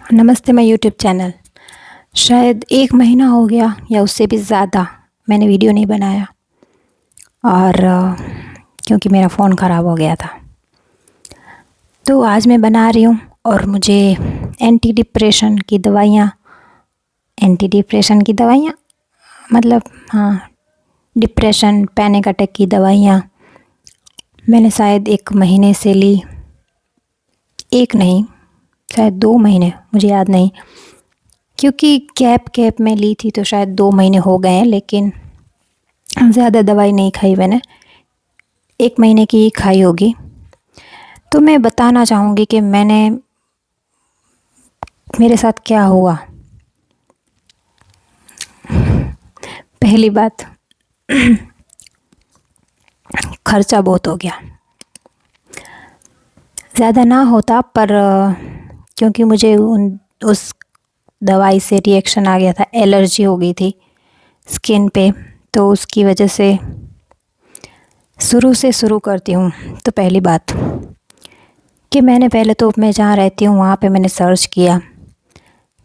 नमस्ते मैं YouTube channel. शायद 1 महीना हो गया या उससे भी ज़्यादा मैंने वीडियो नहीं बनाया और क्योंकि मेरा फ़ोन ख़राब हो गया था। तो आज मैं बना रही हूँ और मुझे एंटी डिप्रेशन की दवाइयाँ मतलब हाँ, डिप्रेशन, पैनिक अटैक की दवाइयाँ मैंने शायद 1 महीने से ली। 1 नहीं, शायद 2 महीने, मुझे याद नहीं, क्योंकि गैप में ली थी तो शायद 2 महीने हो गए हैं, लेकिन ज़्यादा दवाई नहीं खाई मैंने, 1 महीने की ही खाई होगी। तो मैं बताना चाहूँगी कि मेरे साथ क्या हुआ। पहली बात, खर्चा बहुत हो गया। ज़्यादा ना होता पर क्योंकि मुझे उस दवाई से रिएक्शन आ गया था, एलर्जी हो गई थी स्किन पे, तो उसकी वजह से शुरू करती हूँ। तो पहली बात कि मैं जहाँ रहती हूँ वहाँ पे मैंने सर्च किया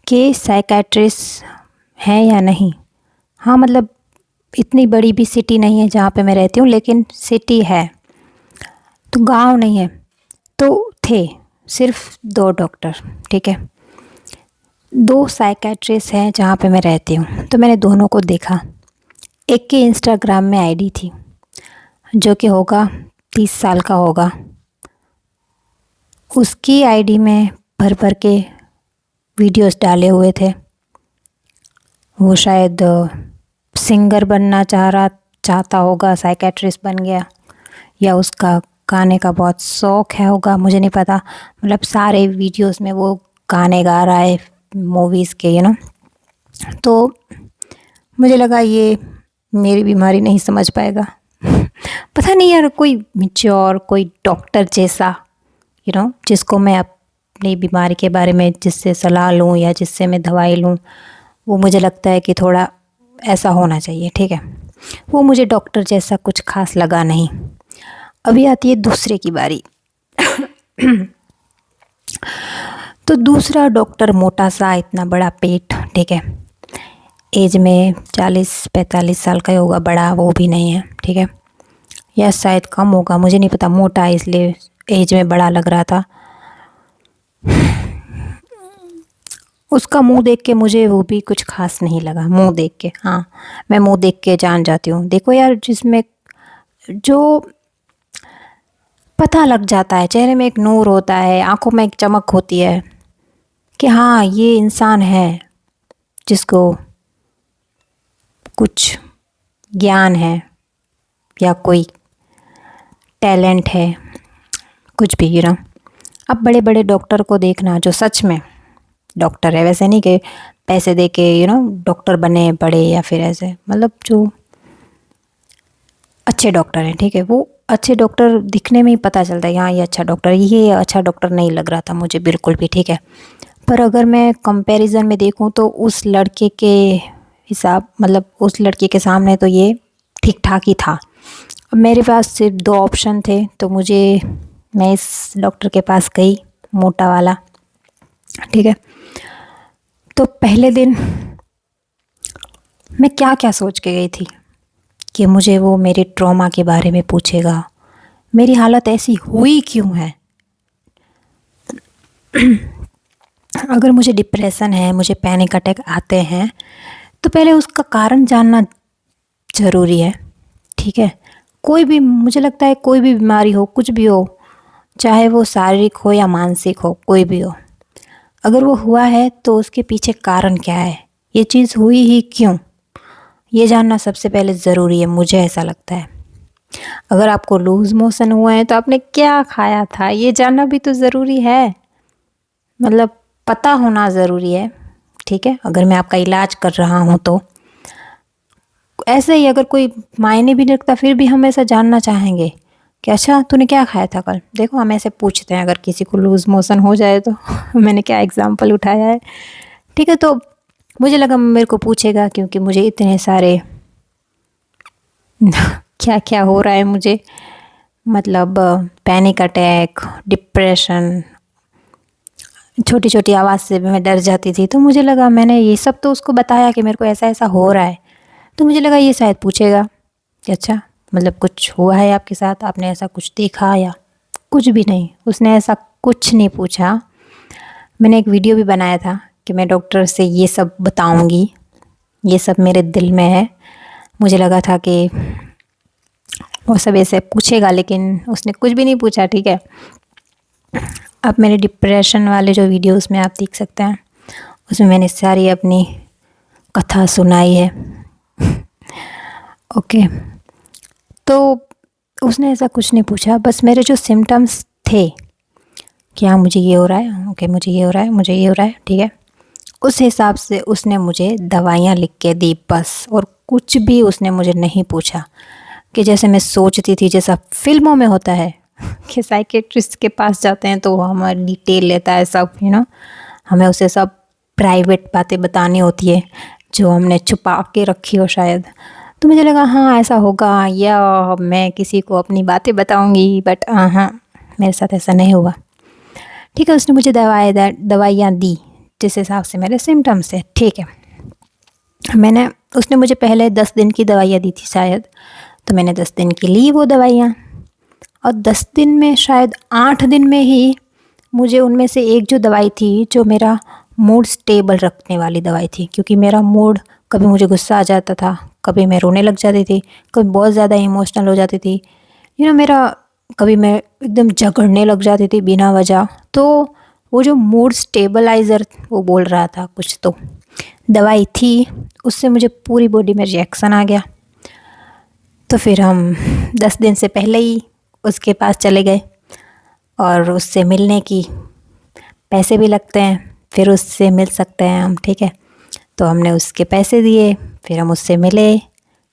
कि साइकेट्रिस्ट हैं या नहीं। हाँ, मतलब इतनी बड़ी भी सिटी नहीं है जहाँ पे मैं रहती हूँ, लेकिन सिटी है तो गांव नहीं है। तो थे सिर्फ 2 डॉक्टर, ठीक है, 2 साइकेट्रिस्ट हैं जहाँ पे मैं रहती हूँ। तो मैंने दोनों को देखा। एक की इंस्टाग्राम में आईडी थी जो कि होगा 30 साल का होगा। उसकी आईडी में भर के वीडियोस डाले हुए थे। वो शायद सिंगर बनना चाहता होगा, साइकेट्रिस्ट बन गया, या उसका गाने का बहुत शौक़ है होगा, मुझे नहीं पता। मतलब सारे वीडियोस में वो गाने गा रहा है मूवीज़ के, तो मुझे लगा ये मेरी बीमारी नहीं समझ पाएगा। पता नहीं यार, कोई मैच्योर, कोई डॉक्टर जैसा, जिसको मैं अपनी बीमारी के बारे में जिससे सलाह लूँ या जिससे मैं दवाई लूँ, वो मुझे लगता है कि थोड़ा ऐसा होना चाहिए, ठीक है। वो मुझे डॉक्टर जैसा कुछ खास लगा नहीं। अभी आती है दूसरे की बारी। तो दूसरा डॉक्टर मोटा सा, इतना बड़ा पेट, ठीक है, एज में 40-45 साल का ही होगा, बड़ा वो भी नहीं है, ठीक है, या शायद कम होगा, मुझे नहीं पता। मोटा इसलिए एज में बड़ा लग रहा था। उसका मुंह देख के मुझे वो भी कुछ खास नहीं लगा, मुंह देख के। हाँ, मैं मुंह देख के जान जाती हूँ। देखो यार, जिसमें जो पता लग जाता है, चेहरे में एक नूर होता है, आंखों में एक चमक होती है कि हाँ, ये इंसान है जिसको कुछ ज्ञान है या कोई टैलेंट है, कुछ भी, अब बड़े बड़े डॉक्टर को देखना जो सच में डॉक्टर है, वैसे नहीं कि पैसे दे के डॉक्टर बने बड़े, या फिर ऐसे, मतलब जो अच्छे डॉक्टर हैं, ठीक है, वो अच्छे डॉक्टर दिखने में ही पता चलता है, हाँ ये अच्छा डॉक्टर। ये अच्छा डॉक्टर नहीं लग रहा था मुझे बिल्कुल भी, ठीक है। पर अगर मैं कंपैरिजन में देखूं तो उस लड़के के मतलब उस लड़के के सामने तो ये ठीक ठाक ही था। अब मेरे पास सिर्फ 2 ऑप्शन थे, तो मैं इस डॉक्टर के पास गई, मोटा वाला, ठीक है। तो पहले दिन मैं क्या क्या सोच के गई थी कि मुझे वो मेरे ट्रॉमा के बारे में पूछेगा, मेरी हालत ऐसी हुई क्यों है। अगर मुझे डिप्रेशन है, मुझे पैनिक अटैक आते हैं, तो पहले उसका कारण जानना ज़रूरी है, ठीक है। कोई भी, मुझे लगता है कोई भी बीमारी हो, कुछ भी हो, चाहे वो शारीरिक हो या मानसिक हो, कोई भी हो, अगर वो हुआ है तो उसके पीछे कारण क्या है, ये चीज़ हुई ही क्यों, ये जानना सबसे पहले ज़रूरी है, मुझे ऐसा लगता है। अगर आपको लूज़ मोशन हुआ है तो आपने क्या खाया था, ये जानना भी तो ज़रूरी है, मतलब पता होना ज़रूरी है, ठीक है। अगर मैं आपका इलाज कर रहा हूँ तो ऐसे ही, अगर कोई मायने भी नहीं रखता फिर भी हम ऐसा जानना चाहेंगे कि अच्छा तूने क्या खाया था कल। देखो, हम ऐसे पूछते हैं अगर किसी को लूज़ मोशन हो जाए तो। मैंने क्या एग्जाम्पल उठाया है, ठीक है। तो मुझे लगा मेरे को पूछेगा, क्योंकि मुझे इतने सारे क्या क्या हो रहा है मुझे, मतलब पैनिक अटैक, डिप्रेशन, छोटी छोटी आवाज़ से भी मैं डर जाती थी। तो मुझे लगा, मैंने ये सब तो उसको बताया कि मेरे को ऐसा ऐसा हो रहा है, तो मुझे लगा ये शायद पूछेगा कि अच्छा मतलब कुछ हुआ है आपके साथ, आपने ऐसा कुछ देखा या कुछ भी नहीं। उसने ऐसा कुछ नहीं पूछा। मैंने एक वीडियो भी बनाया था कि मैं डॉक्टर से ये सब बताऊंगी, ये सब मेरे दिल में है। मुझे लगा था कि वो सब ऐसे पूछेगा, लेकिन उसने कुछ भी नहीं पूछा। ठीक है, अब मेरे डिप्रेशन वाले जो वीडियोस में आप देख सकते हैं, उसमें मैंने सारी अपनी कथा सुनाई है। ओके, तो उसने ऐसा कुछ नहीं पूछा, बस मेरे जो सिम्टम्स थे कि हाँ मुझे ये हो रहा है, ओके मुझे ये हो रहा है, मुझे ये हो रहा है, ठीक है, उस हिसाब से उसने मुझे दवाइयाँ लिख के दी बस। और कुछ भी उसने मुझे नहीं पूछा कि जैसे मैं सोचती थी, जैसा फिल्मों में होता है कि साइकेट्रिस्ट के पास जाते हैं तो वो हमारी डिटेल लेता है सब, हमें उसे सब प्राइवेट बातें बतानी होती है जो हमने छुपा के रखी हो शायद। तो मुझे लगा हाँ ऐसा होगा, या मैं किसी को अपनी बातें बताऊंगी, बट हाँ मेरे साथ ऐसा नहीं हुआ। ठीक है, उसने मुझे दवाइयाँ दी जिस हिसाब से मेरे सिम्टम्स है। ठीक है, उसने मुझे पहले 10 दिन की दवाइयाँ दी थी शायद, तो मैंने 10 दिन की ली वो दवाइयाँ, और 10 दिन में शायद 8 दिन में ही मुझे उनमें से एक जो दवाई थी जो मेरा मूड स्टेबल रखने वाली दवाई थी, क्योंकि मेरा मूड, कभी मुझे गुस्सा आ जाता था, कभी मैं रोने लग जाती थी, कभी बहुत ज़्यादा इमोशनल हो जाती थी, मेरा कभी मैं एकदम झगड़ने लग जाती थी बिना वजह। तो वो जो मूड स्टेबलाइज़र वो बोल रहा था कुछ, तो दवाई थी, उससे मुझे पूरी बॉडी में रिएक्शन आ गया। तो फिर हम 10 दिन से पहले ही उसके पास चले गए, और उससे मिलने की पैसे भी लगते हैं, फिर उससे मिल सकते हैं हम। ठीक है, तो हमने उसके पैसे दिए, फिर हम उससे मिले।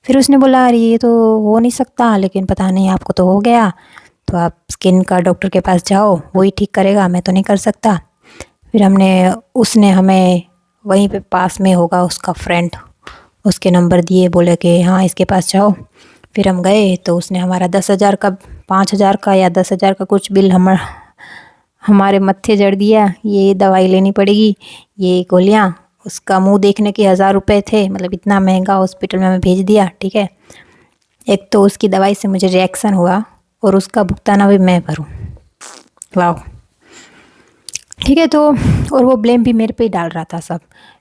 फिर उसने बोला अरे ये तो हो नहीं सकता, लेकिन पता नहीं आपको तो हो गया, तो आप स्किन का डॉक्टर के पास जाओ, वही ठीक करेगा, मैं तो नहीं कर सकता। फिर उसने हमें वहीं पे पास में होगा उसका फ्रेंड, उसके नंबर दिए, बोले कि हाँ इसके पास जाओ। फिर हम गए तो उसने हमारा 10,000 का, 5,000 का या 10,000 का कुछ बिल हमारे मत्थे जड़ दिया। ये दवाई लेनी पड़ेगी, ये गोलियाँ। उसका मुंह देखने के 1,000 रुपये थे, मतलब इतना महंगा हॉस्पिटल में हमें भेज दिया। ठीक है, एक तो उसकी दवाई से मुझे रिएक्शन हुआ, और उसका भुगतान अभी मैं भरूं। वाह। ठीक है, तो और वो ब्लेम भी मेरे पे ही डाल रहा था सब,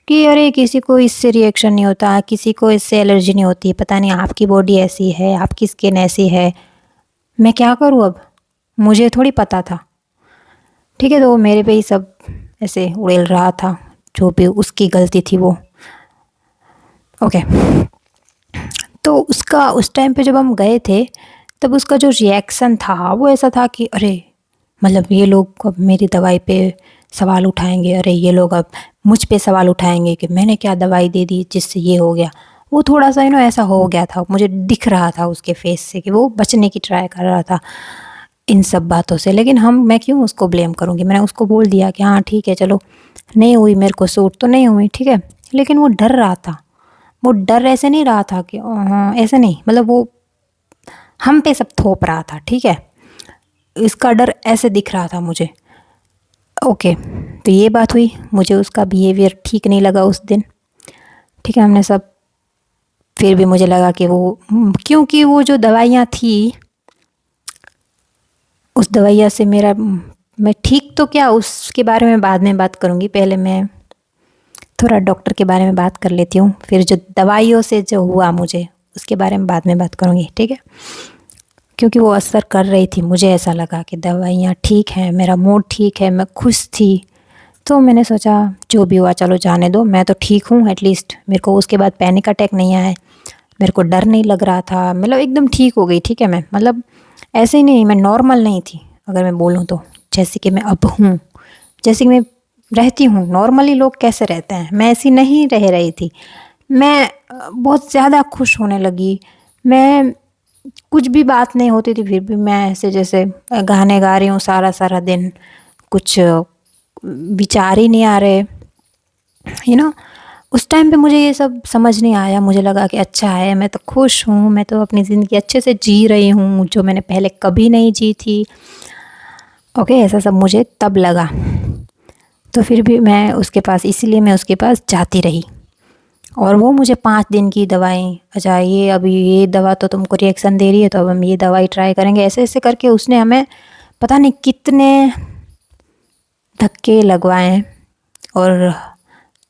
कि अरे किसी को इससे रिएक्शन नहीं होता, किसी को इससे एलर्जी नहीं होती, पता नहीं आपकी बॉडी ऐसी है, आपकी स्किन ऐसी है, मैं क्या करूँ अब, मुझे थोड़ी पता था। ठीक है, तो वो मेरे पे ही सब ऐसे उड़ेल रहा था, जो भी उसकी गलती थी वो। ओके, तो उसका उस टाइम पे जब हम गए थे, तब उसका जो रिएक्शन था वो ऐसा था कि अरे मतलब ये लोग अब मेरी दवाई पे सवाल उठाएंगे, अरे ये लोग अब मुझ पे सवाल उठाएंगे कि मैंने क्या दवाई दे दी जिससे ये हो गया। वो थोड़ा सा ऐसा हो गया था, मुझे दिख रहा था उसके फेस से कि वो बचने की ट्राई कर रहा था इन सब बातों से। लेकिन मैं क्यों उसको ब्लेम करूँगी, मैंने उसको बोल दिया कि हाँ ठीक है चलो, नहीं हुई मेरे को सूट तो नहीं हुई, ठीक है। लेकिन वो डर रहा था, वो डर ऐसे नहीं रहा था कि हाँ ऐसे नहीं, मतलब वो हम पे सब थोप रहा था। ठीक है, इसका डर ऐसे दिख रहा था मुझे। ओके, तो ये बात हुई, मुझे उसका बिहेवियर ठीक नहीं लगा उस दिन। ठीक है, हमने सब, फिर भी मुझे लगा कि वो क्योंकि वो जो दवाइयाँ थी, उस दवाइयाँ से मैं ठीक तो क्या, उसके बारे में बाद में बात करूँगी, पहले मैं थोड़ा डॉक्टर के बारे में बात कर लेती हूँ, फिर जो दवाइयों से जो हुआ मुझे उसके बारे में बाद में बात करूँगी। ठीक है, क्योंकि वो असर कर रही थी, मुझे ऐसा लगा कि दवाइयाँ ठीक हैं, मेरा मूड ठीक है, मैं खुश थी। तो मैंने सोचा जो भी हुआ चलो जाने दो, मैं तो ठीक हूँ एटलीस्ट, मेरे को उसके बाद पैनिक अटैक नहीं आया, मेरे को डर नहीं लग रहा था, मतलब एकदम ठीक हो गई। ठीक है, मैं मतलब ऐसे ही नहीं, मैं नॉर्मल नहीं थी अगर मैं बोलूँ तो, जैसे कि मैं अब हूँ, जैसे कि मैं रहती हूँ नॉर्मली लोग कैसे रहते हैं, मैं ऐसी नहीं रह रही थी। मैं बहुत ज़्यादा खुश होने लगी, मैं कुछ भी बात नहीं होती थी फिर भी मैं ऐसे जैसे गाने गा रही हूँ सारा सारा दिन, कुछ विचार ही नहीं आ रहे। उस टाइम पे मुझे ये सब समझ नहीं आया, मुझे लगा कि अच्छा है, मैं तो खुश हूँ, मैं तो अपनी ज़िंदगी अच्छे से जी रही हूँ जो मैंने पहले कभी नहीं जी थी। ओके, ऐसा सब मुझे तब लगा। तो फिर भी मैं उसके पास, इसीलिए मैं उसके पास जाती रही। और वो मुझे 5 दिन की दवाई, अच्छा ये अभी ये दवा तो तुमको रिएक्शन दे रही है तो अब हम ये दवाई ट्राई करेंगे, ऐसे ऐसे करके उसने हमें पता नहीं कितने धक्के लगवाए हैं। और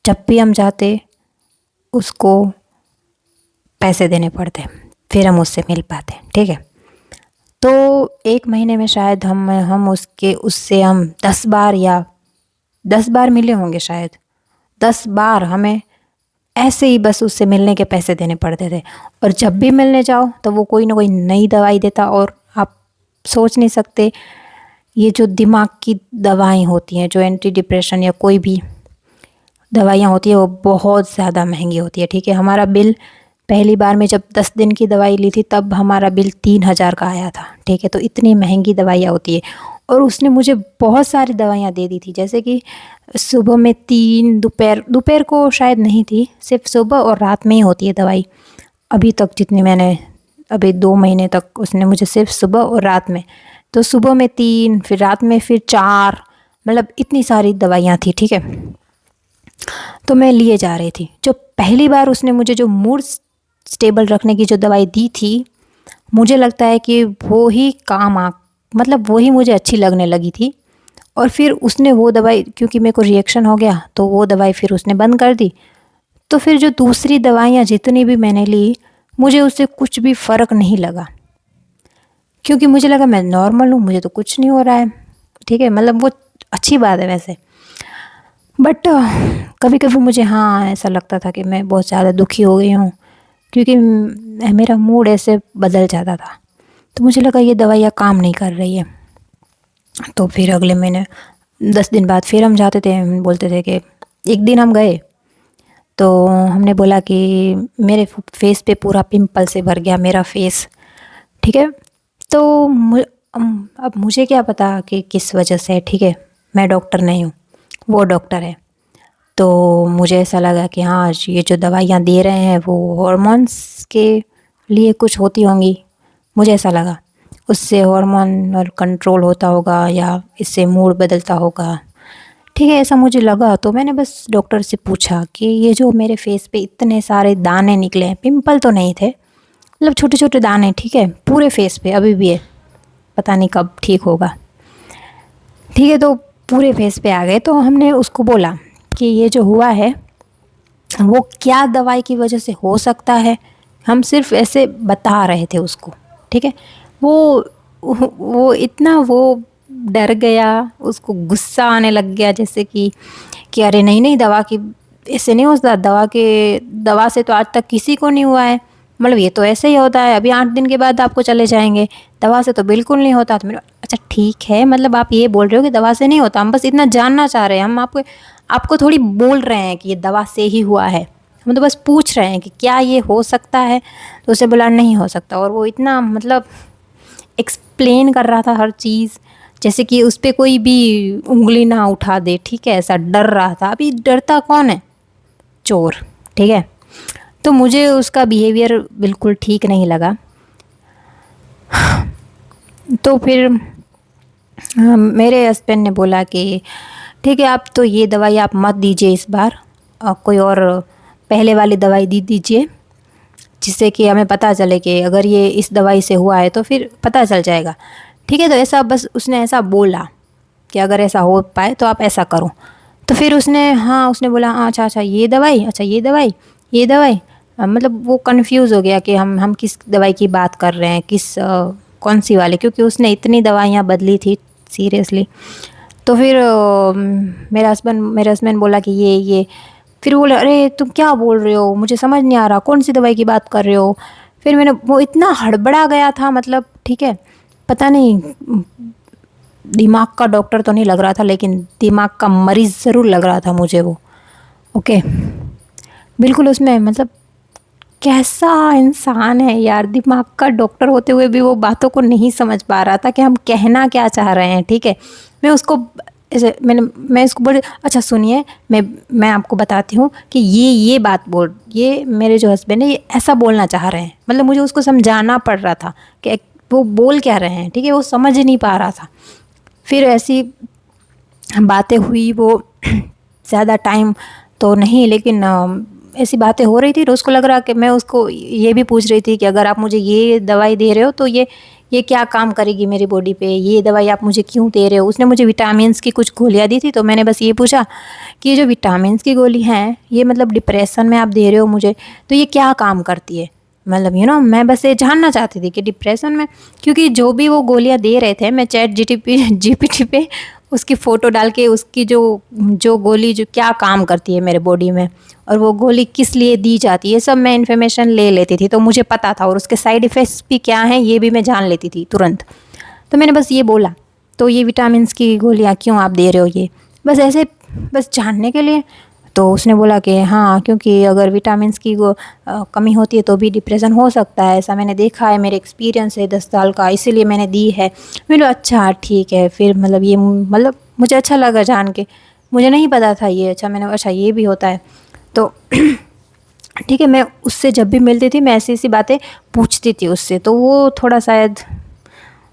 जब भी हम जाते उसको पैसे देने पड़ते, फिर हम उससे मिल पाते, ठीक है। तो 1 महीने में शायद हम उससे हम 10 बार या 10 बार मिले होंगे शायद। 10 बार हमें ऐसे ही बस उससे मिलने के पैसे देने पड़ते थे। और जब भी मिलने जाओ तो वो कोई ना कोई नई दवाई देता। और आप सोच नहीं सकते, ये जो दिमाग की दवाएं होती हैं, जो एंटी डिप्रेशन या कोई भी दवाइयाँ होती है, वो बहुत ज़्यादा महंगी होती है, ठीक है। हमारा बिल पहली बार में जब 10 दिन की दवाई ली थी तब हमारा बिल 3,000 का आया था, ठीक है। तो इतनी महंगी दवाइयाँ होती है। और उसने मुझे बहुत सारी दवाइयाँ दे दी थी, जैसे कि सुबह में 3, दोपहर को शायद नहीं थी, सिर्फ सुबह और रात में ही होती है दवाई। अभी तक जितनी मैंने, अभी 2 महीने तक उसने मुझे सिर्फ सुबह और रात में, तो सुबह में 3, फिर रात में फिर 4, मतलब इतनी सारी दवाइयाँ थी, ठीक है। तो मैं लिए जा रही थी। जो पहली बार उसने मुझे जो मूड स्टेबल रखने की जो दवाई दी थी, मुझे लगता है कि वो ही मतलब वो ही मुझे अच्छी लगने लगी थी। और फिर उसने वो दवाई, क्योंकि मेरे को रिएक्शन हो गया तो वो दवाई फिर उसने बंद कर दी। तो फिर जो दूसरी दवाइयाँ जितनी भी मैंने ली, मुझे उससे कुछ भी फ़र्क नहीं लगा, क्योंकि मुझे लगा मैं नॉर्मल हूँ, मुझे तो कुछ नहीं हो रहा है, ठीक है। मतलब वो अच्छी बात है वैसे। बट कभी कभी मुझे हाँ ऐसा लगता था कि मैं बहुत ज़्यादा दुखी हो गई हूँ, क्योंकि मेरा मूड ऐसे बदल जाता था। तो मुझे लगा ये दवाइयाँ काम नहीं कर रही है। तो फिर अगले महीने 10 दिन बाद फिर हम जाते थे, हम बोलते थे कि एक दिन हम गए तो हमने बोला कि मेरे फेस पे पूरा पिंपल से भर गया मेरा फेस, ठीक है। तो अब मुझे क्या पता कि किस वजह से, ठीक है। मैं डॉक्टर नहीं हूँ, वो डॉक्टर है। तो मुझे ऐसा लगा कि हाँ ये जो दवाइयाँ दे रहे हैं वो हॉर्मोन्स के लिए कुछ होती होंगी, मुझे ऐसा लगा। उससे हार्मोनल कंट्रोल होता होगा या इससे मूड बदलता होगा, ठीक है, ऐसा मुझे लगा। तो मैंने बस डॉक्टर से पूछा कि ये जो मेरे फेस पे इतने सारे दाने निकले हैं, पिंपल तो नहीं थे, मतलब छोटे छोटे दाने, ठीक है, पूरे फेस पे अभी भी है, पता नहीं कब ठीक होगा, ठीक है। तो पूरे फेस पे आ गए। तो हमने उसको बोला कि ये जो हुआ है वो क्या दवाई की वजह से हो सकता है, हम सिर्फ ऐसे बता रहे थे उसको, ठीक है। वो इतना वो डर गया, उसको गुस्सा आने लग गया, जैसे कि अरे नहीं नहीं, दवा की ऐसे नहीं होता, दवा से तो आज तक किसी को नहीं हुआ है, मतलब ये तो ऐसे ही होता है, अभी 8 दिन के बाद आपको चले जाएंगे, दवा से तो बिल्कुल नहीं होता। तो मेरा अच्छा ठीक है, मतलब आप ये बोल रहे हो कि दवा से नहीं होता, हम बस इतना जानना चाह रहे हैं, हम आपको थोड़ी बोल रहे हैं कि ये दवा से ही हुआ है, हम तो बस पूछ रहे हैं कि क्या ये हो सकता है। तो उसे बोला नहीं हो सकता। और वो इतना मतलब एक्सप्लेन कर रहा था हर चीज़, जैसे कि उस पर कोई भी उंगली ना उठा दे, ठीक है, ऐसा डर रहा था। अभी डरता कौन है, चोर, ठीक है। तो मुझे उसका बिहेवियर बिल्कुल ठीक नहीं लगा। तो फिर मेरे हस्बैंड ने बोला कि ठीक है, आप तो ये दवाई आप मत दीजिए इस बार, कोई और पहले वाली दवाई दीजिए, जिससे कि हमें पता चले कि अगर ये इस दवाई से हुआ है तो फिर पता चल जाएगा, ठीक है। तो ऐसा बस उसने ऐसा बोला कि अगर ऐसा हो पाए तो आप ऐसा करो। तो फिर उसने बोला अच्छा अच्छा ये दवाई, अच्छा ये दवाई मतलब वो कंफ्यूज हो गया कि हम किस दवाई की बात कर रहे हैं, कौन सी वाली, क्योंकि उसने इतनी दवाइयाँ बदली थी सीरियसली। तो फिर मेरे हस्बैंड बोला कि ये फिर बोला अरे तुम क्या बोल रहे हो, मुझे समझ नहीं आ रहा, कौन सी दवाई की बात कर रहे हो। फिर वो इतना हड़बड़ा गया था, मतलब ठीक है, पता नहीं, दिमाग का डॉक्टर तो नहीं लग रहा था, लेकिन दिमाग का मरीज़ ज़रूर लग रहा था मुझे वो। ओके, बिल्कुल उसमें मतलब कैसा इंसान है यार, दिमाग का डॉक्टर होते हुए भी वो बातों को नहीं समझ पा रहा था कि हम कहना क्या चाह रहे हैं, ठीक है। मैं उसको ऐसे मैं इसको बोल, अच्छा सुनिए, मैं आपको बताती हूँ कि ये मेरे जो हस्बैंड है ये ऐसा बोलना चाह रहे हैं, मतलब मुझे उसको समझाना पड़ रहा था कि वो बोल क्या रहे हैं, ठीक है, वो समझ नहीं पा रहा था। फिर ऐसी बातें हुई, वो ज़्यादा टाइम तो नहीं, लेकिन ऐसी बातें हो रही थी तो उसको लग रहा कि मैं उसको ये भी पूछ रही थी कि अगर आप मुझे ये दवाई दे रहे हो तो ये क्या काम करेगी मेरी बॉडी पे, ये दवाई आप मुझे क्यों दे रहे हो। उसने मुझे विटामिन्स की कुछ गोलियां दी थी, तो मैंने बस ये पूछा कि ये जो विटामिन्स की गोली हैं ये मतलब डिप्रेशन में आप दे रहे हो मुझे, तो ये क्या काम करती है। मतलब मैं बस ये जानना चाहती थी कि डिप्रेशन में, क्योंकि जो भी वो गोलियां दे रहे थे मैं चैट जीपीटी पे उसकी फ़ोटो डाल के उसकी जो जो गोली जो क्या काम करती है मेरे बॉडी में और वो गोली किस लिए दी जाती है, सब मैं इन्फॉर्मेशन ले लेती थी, तो मुझे पता था, और उसके साइड इफ़ेक्ट्स भी क्या हैं ये भी मैं जान लेती थी तुरंत। तो मैंने बस ये बोला, तो ये विटामिन्स की गोलियाँ क्यों आप दे रहे हो, ये बस ऐसे बस जानने के लिए। तो उसने बोला कि हाँ, क्योंकि अगर विटामिन्स की कमी होती है तो भी डिप्रेशन हो सकता है, ऐसा मैंने देखा है, मेरे एक्सपीरियंस है 10 साल का, इसीलिए मैंने दी है। मैंने बोला अच्छा ठीक है, फिर मतलब मुझे अच्छा लगा जान के, मुझे नहीं पता था ये। अच्छा, मैंने अच्छा ये भी होता है। तो ठीक है, मैं उससे जब भी मिलती थी मैं ऐसी ऐसी बातें पूछती थी उससे, तो वो थोड़ा शायद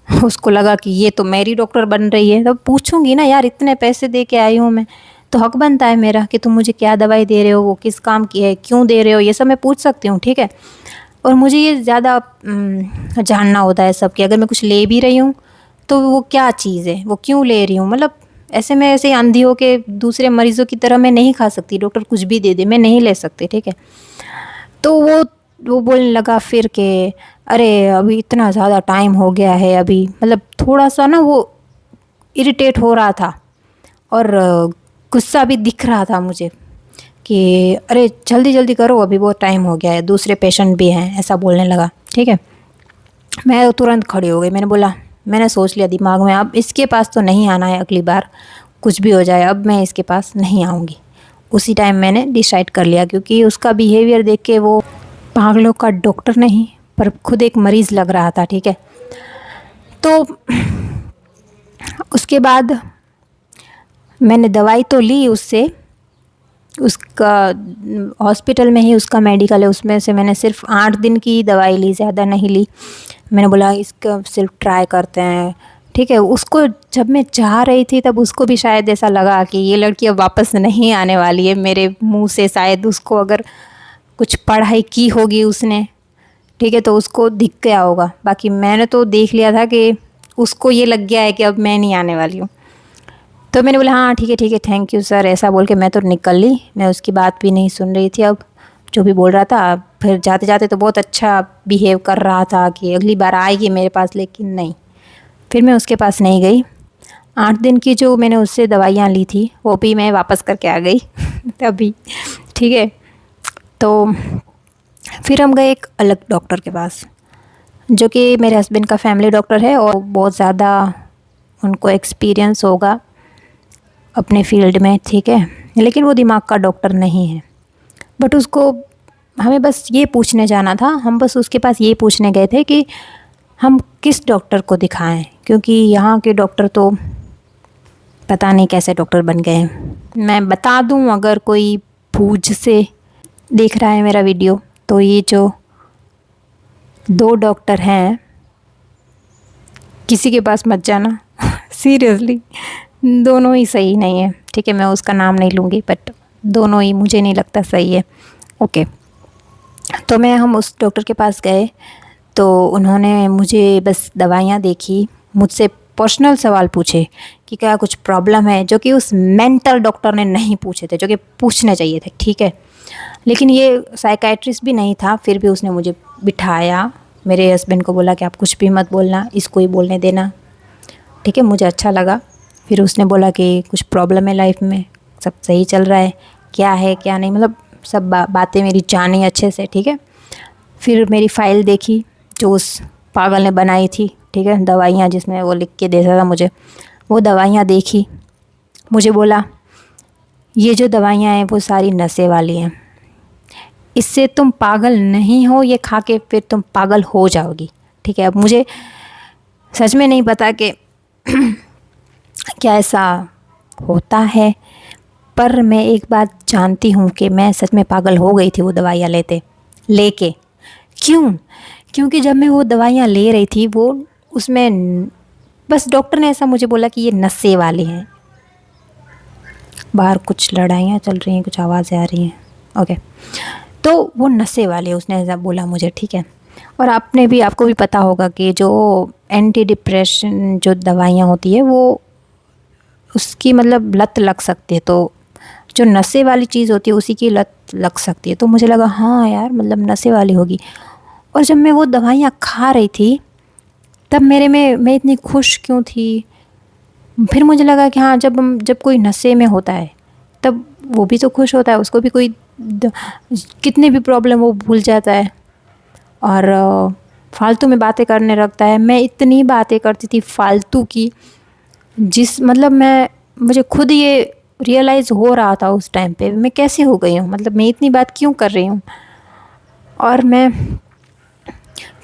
उसको लगा कि ये तो मेरी डॉक्टर बन रही है, तो पूछूंगी ना यार, इतने पैसे दे के आई हूँ मैं, तो हक बनता है मेरा कि तुम मुझे क्या दवाई दे रहे हो, वो किस काम की है, क्यों दे रहे हो, ये सब मैं पूछ सकती हूँ, ठीक है। और मुझे ये ज़्यादा जानना होता है सब कि अगर मैं कुछ ले भी रही हूँ तो वो क्या चीज़ है, वो क्यों ले रही हूँ। मतलब ऐसे में ऐसे अंधी हो के दूसरे मरीज़ों की तरह मैं नहीं खा सकती, डॉक्टर कुछ भी दे दे मैं नहीं ले सकती, ठीक है। तो वो बोलने लगा फिर कि अरे अभी इतना ज़्यादा टाइम हो गया है, अभी मतलब थोड़ा सा ना वो इरिटेट हो रहा था और गुस्सा भी दिख रहा था मुझे कि अरे जल्दी जल्दी करो, अभी बहुत टाइम हो गया है, दूसरे पेशेंट भी हैं, ऐसा बोलने लगा, ठीक है। मैं तुरंत खड़ी हो गई, मैंने बोला, मैंने सोच लिया दिमाग में अब इसके पास तो नहीं आना है, अगली बार कुछ भी हो जाए अब मैं इसके पास नहीं आऊँगी। उसी टाइम मैंने डिसाइड कर लिया, क्योंकि उसका बिहेवियर देख के वो पागलों का डॉक्टर नहीं पर खुद एक मरीज़ लग रहा था, ठीक है। तो उसके बाद मैंने दवाई तो ली उससे, उसका हॉस्पिटल में ही उसका मेडिकल है, उसमें से मैंने सिर्फ 8 दिन की दवाई ली, ज़्यादा नहीं ली। मैंने बोला इसका सिर्फ ट्राई करते हैं, ठीक है। उसको जब मैं जा रही थी तब उसको भी शायद ऐसा लगा कि ये लड़की अब वापस नहीं आने वाली है मेरे मुंह से, शायद उसको अगर कुछ पढ़ाई की होगी उसने, ठीक है, तो उसको दिख गया होगा। बाकी मैंने तो देख लिया था कि उसको ये लग गया है कि अब मैं नहीं आने वाली हूँ। तो मैंने बोला हाँ ठीक है थैंक यू सर, ऐसा बोल के मैं तो निकल ली। मैं उसकी बात भी नहीं सुन रही थी, अब जो भी बोल रहा था। फिर जाते जाते तो बहुत अच्छा बिहेव कर रहा था कि अगली बार आएगी मेरे पास, लेकिन नहीं, फिर मैं उसके पास नहीं गई। 8 दिन की जो मैंने उससे दवाइयाँ ली थी वो भी मैं वापस करके आ गई तभी, ठीक है। तो फिर हम गए एक अलग डॉक्टर के पास, जो कि मेरे हस्बैंड का फैमिली डॉक्टर है और बहुत ज़्यादा उनको एक्सपीरियंस होगा अपने फील्ड में, ठीक है। लेकिन वो दिमाग का डॉक्टर नहीं है। बट उसको हमें बस ये पूछने जाना था, हम बस उसके पास ये पूछने गए थे कि हम किस डॉक्टर को दिखाएं, क्योंकि यहाँ के डॉक्टर तो पता नहीं कैसे डॉक्टर बन गए हैं। मैं बता दूँ, अगर कोई भूज से देख रहा है मेरा वीडियो, तो ये जो 2 डॉक्टर हैं किसी के पास मत जाना सीरियसली, दोनों ही सही नहीं है, ठीक है। मैं उसका नाम नहीं लूँगी, बट दोनों ही मुझे नहीं लगता सही है, ओके। तो हम उस डॉक्टर के पास गए, तो उन्होंने मुझे बस दवाइयाँ देखी, मुझसे पर्सनल सवाल पूछे कि क्या कुछ प्रॉब्लम है, जो कि उस मेंटल डॉक्टर ने नहीं पूछे थे, जो कि पूछने चाहिए थे, ठीक है। लेकिन ये साइकाइट्रिस्ट भी नहीं था, फिर भी उसने मुझे बिठाया, मेरे हस्बैंड को बोला कि आप कुछ भी मत बोलना, इसको ही बोलने देना, ठीक है। मुझे अच्छा लगा। फिर उसने बोला कि कुछ प्रॉब्लम है लाइफ में, सब सही चल रहा है, क्या है क्या नहीं, मतलब सब बातें मेरी जानी अच्छे से, ठीक है। फिर मेरी फ़ाइल देखी जो उस पागल ने बनाई थी, ठीक है, दवाइयाँ जिसमें वो लिख के देता था मुझे, वो दवाइयाँ देखी। मुझे बोला ये जो दवाइयाँ हैं वो सारी नशे वाली हैं, इससे तुम पागल नहीं हो, ये खा के फिर तुम पागल हो जाओगी, ठीक है। अब मुझे सच में नहीं पता कि क्या ऐसा होता है, पर मैं एक बात जानती हूँ कि मैं सच में पागल हो गई थी वो दवाइयाँ लेके। क्यों? क्योंकि जब मैं वो दवाइयाँ ले रही थी, वो उसमें बस डॉक्टर ने ऐसा मुझे बोला कि ये नशे वाले हैं, बाहर कुछ लड़ाइयाँ चल रही हैं, कुछ आवाज़ें आ रही हैं। ओके, तो वो नशे वाले उसने ऐसा बोला मुझे, ठीक है। और आपको भी पता होगा कि जो एंटी डिप्रेशन जो दवाइयाँ होती है वो उसकी मतलब लत लग सकती है, तो जो नशे वाली चीज़ होती है उसी की लत लग सकती है। तो मुझे लगा हाँ यार, मतलब नशे वाली होगी। और जब मैं वो दवाइयाँ खा रही थी तब मेरे में मैं इतनी खुश क्यों थी। फिर मुझे लगा कि हाँ, जब कोई नशे में होता है तब वो भी तो खुश होता है, उसको भी कोई कितने भी प्रॉब्लम वो भूल जाता है और फालतू में बातें करने लगता है। मैं इतनी बातें करती थी फालतू की, जिस मतलब मुझे खुद ये रियलाइज़ हो रहा था उस टाइम पे मैं कैसे हो गई हूँ, मतलब मैं इतनी बात क्यों कर रही हूँ। और मैं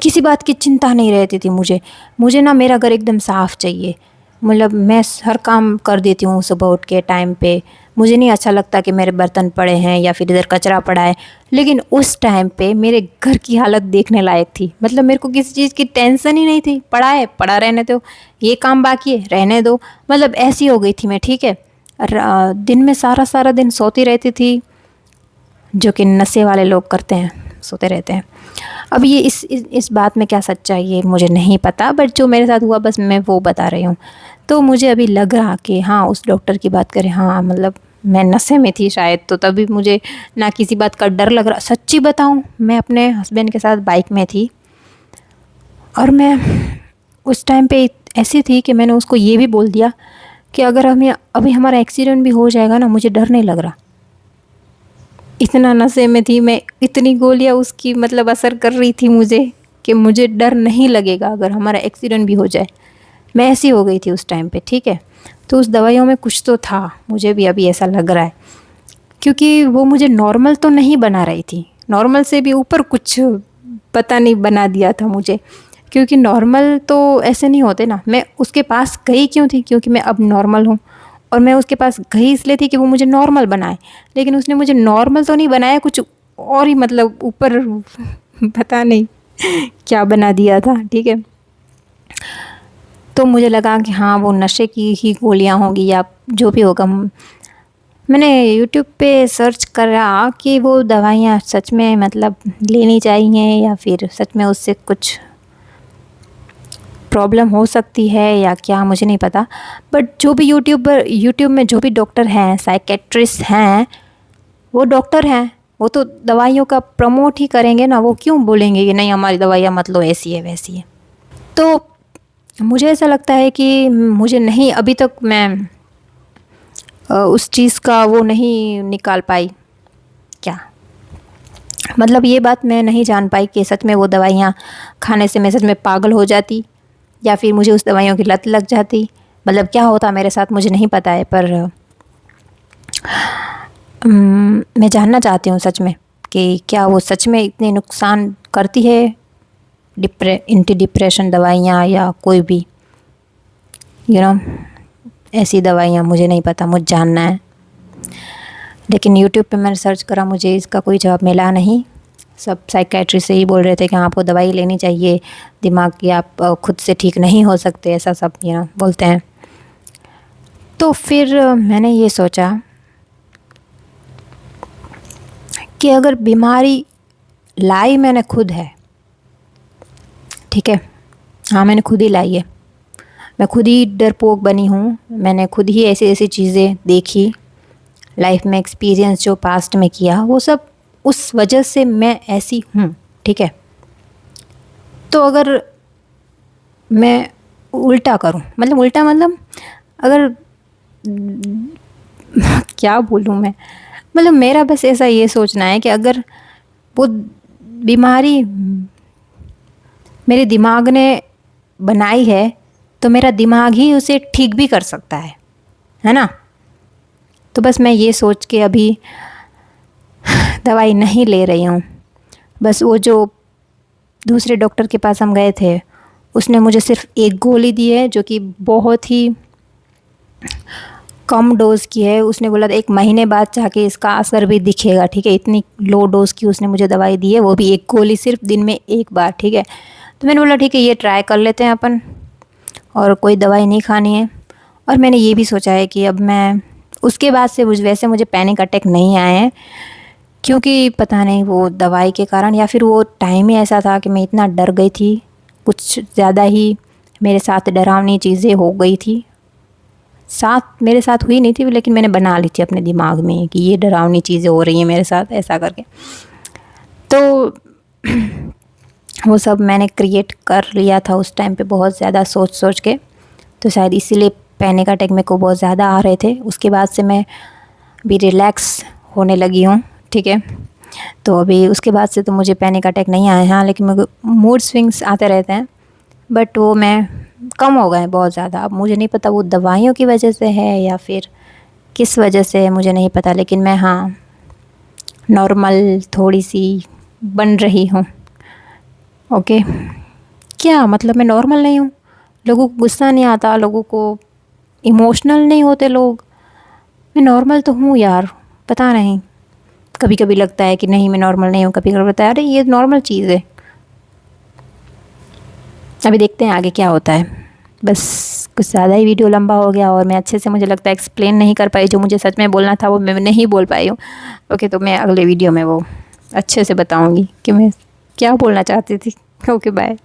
किसी बात की चिंता नहीं रहती थी मुझे। मुझे ना मेरा घर एकदम साफ़ चाहिए, मतलब मैं हर काम कर देती हूँ सुबह उठ के टाइम पे। मुझे नहीं अच्छा लगता कि मेरे बर्तन पड़े हैं या फिर इधर कचरा पड़ा है। लेकिन उस टाइम पे मेरे घर की हालत देखने लायक थी, मतलब मेरे को किसी चीज़ की टेंशन ही नहीं थी। पड़ा है पड़ा रहने दो, ये काम बाकी है रहने दो, मतलब ऐसी हो गई थी मैं, ठीक है। दिन में सारा सारा दिन सोती रहती थी, जो कि नशे वाले लोग करते हैं, सोते रहते हैं। अब ये इस बात में क्या सच्चाई है मुझे नहीं पता, बट जो मेरे साथ हुआ बस मैं वो बता रही हूँ। तो मुझे अभी लग रहा कि हाँ, उस डॉक्टर की बात करें, हाँ मतलब मैं नशे में थी शायद, तो तभी मुझे ना किसी बात का डर लग रहा। सच्ची बताऊँ, मैं अपने हस्बैंड के साथ बाइक में थी और मैं उस टाइम पे ऐसी थी कि मैंने उसको ये भी बोल दिया कि अगर हमें अभी हमारा एक्सीडेंट भी हो जाएगा ना, मुझे डर नहीं लग रहा। इतना नशे में थी मैं, इतनी गोलियां उसकी मतलब असर कर रही थी मुझे कि मुझे डर नहीं लगेगा अगर हमारा एक्सीडेंट भी हो जाए। मैं ऐसी हो गई थी उस टाइम पे, ठीक है। तो उस दवाइयों में कुछ तो था, मुझे भी अभी ऐसा लग रहा है, क्योंकि वो मुझे नॉर्मल तो नहीं बना रही थी, नॉर्मल से भी ऊपर कुछ पता नहीं बना दिया था मुझे। क्योंकि नॉर्मल तो ऐसे नहीं होते ना। मैं उसके पास गई क्यों थी, क्योंकि मैं अब नॉर्मल हूँ, और मैं उसके पास गई इसलिए थी कि वो मुझे नॉर्मल बनाए। लेकिन उसने मुझे नॉर्मल तो नहीं बनाया, कुछ और ही मतलब ऊपर पता नहीं क्या बना दिया था, ठीक है। तो मुझे लगा कि हाँ, वो नशे की ही गोलियाँ होंगी या जो भी होगा। मैंने यूट्यूब पे सर्च करा कि वो दवाइयाँ सच में मतलब लेनी चाहिए या फिर सच में उससे कुछ प्रॉब्लम हो सकती है या क्या, मुझे नहीं पता। बट जो भी यूट्यूब में जो भी डॉक्टर हैं, साइकेट्रिस्ट हैं, वो डॉक्टर हैं, वो तो दवाइयों का प्रमोट ही करेंगे ना। वो क्यों बोलेंगे कि नहीं हमारी दवाइयाँ मत लो, ऐसी है वैसी है। तो मुझे ऐसा लगता है कि मुझे नहीं, अभी तक मैं उस चीज़ का वो नहीं निकाल पाई, क्या मतलब ये बात मैं नहीं जान पाई कि सच में वो दवाइयाँ खाने से मैं सच में पागल हो जाती या फिर मुझे उस दवाइयों की लत लग जाती। मतलब क्या होता मेरे साथ मुझे नहीं पता है, पर मैं जानना चाहती हूँ सच में कि क्या वो सच में इतने नुकसान करती है, एंटी डिप्रेशन दवाइयाँ या कोई भी ऐसी दवाइयाँ। मुझे नहीं पता, मुझे जानना है। लेकिन यूट्यूब पे मैंने सर्च करा, मुझे इसका कोई जवाब मिला नहीं। सब साइकेट्रिस्ट से ही बोल रहे थे कि आपको दवाई लेनी चाहिए, दिमाग की आप खुद से ठीक नहीं हो सकते, ऐसा सब बोलते हैं। तो फिर मैंने ये सोचा कि अगर बीमारी लाई मैंने खुद है, ठीक है, हाँ मैंने खुद ही लाई है, मैं खुद ही डरपोक बनी हूँ, मैंने खुद ही ऐसी ऐसी चीज़ें देखी लाइफ में, एक्सपीरियंस जो पास्ट में किया, वो सब उस वजह से मैं ऐसी हूँ, ठीक है। तो अगर मैं उल्टा करूँ, मतलब उल्टा मतलब अगर क्या बोलूँ मैं, मतलब मेरा बस ऐसा ये सोचना है कि अगर वो बीमारी मेरे दिमाग ने बनाई है तो मेरा दिमाग ही उसे ठीक भी कर सकता है ना। तो बस मैं ये सोच के अभी दवाई नहीं ले रही हूँ। बस वो जो दूसरे डॉक्टर के पास हम गए थे, उसने मुझे सिर्फ एक गोली दी है जो कि बहुत ही कम डोज़ की है। उसने बोला था 1 महीने बाद जाके इसका असर भी दिखेगा, ठीक है। इतनी लो डोज़ की उसने मुझे दवाई दी है, वो भी एक गोली सिर्फ दिन में एक बार, ठीक है। तो मैंने बोला ठीक है, ये ट्राई कर लेते हैं अपन, और कोई दवाई नहीं खानी है। और मैंने ये भी सोचा है कि अब मैं उसके बाद से वैसे मुझे पैनिक अटैक नहीं आए हैं, क्योंकि पता नहीं वो दवाई के कारण या फिर वो टाइम ही ऐसा था कि मैं इतना डर गई थी, कुछ ज़्यादा ही मेरे साथ डरावनी चीज़ें हो गई थी। साथ मेरे साथ हुई नहीं थी, लेकिन मैंने बना ली थी अपने दिमाग में कि ये डरावनी चीज़ें हो रही हैं मेरे साथ, ऐसा करके। तो वो सब मैंने क्रिएट कर लिया था उस टाइम पे बहुत ज़्यादा सोच सोच के, तो शायद इसीलिए पैनिक अटैक मेरे को बहुत ज़्यादा आ रहे थे। उसके बाद से मैं भी रिलैक्स होने लगी हूँ, ठीक है। तो अभी उसके बाद से तो मुझे पैनिक अटैक नहीं आए हैं, लेकिन मेरे को मूड स्विंग्स आते रहते हैं, बट वो मैं कम हो गए बहुत ज़्यादा। अब मुझे नहीं पता वो दवाइयों की वजह से है या फिर किस वजह से है, मुझे नहीं पता, लेकिन मैं हाँ नॉर्मल थोड़ी सी बन रही हूँ। ओके, क्या मतलब मैं नॉर्मल नहीं हूँ? लोगों को गुस्सा नहीं आता, लोगों को इमोशनल नहीं होते लोग, मैं नॉर्मल तो हूँ यार। पता नहीं, कभी कभी लगता है कि नहीं मैं नॉर्मल नहीं हूँ, कभी कभी लगता है अरे ये नॉर्मल चीज़ है। अभी देखते हैं आगे क्या होता है। बस कुछ ज़्यादा ही वीडियो लंबा हो गया और मैं अच्छे से मुझे लगता है एक्सप्लेन नहीं कर पाई, जो मुझे सच में बोलना था वो मैं नहीं बोल पाई हूँ। ओके, तो मैं अगले वीडियो में वो अच्छे से बताऊँगी कि मैं क्या बोलना चाहती थी। Okay, bye.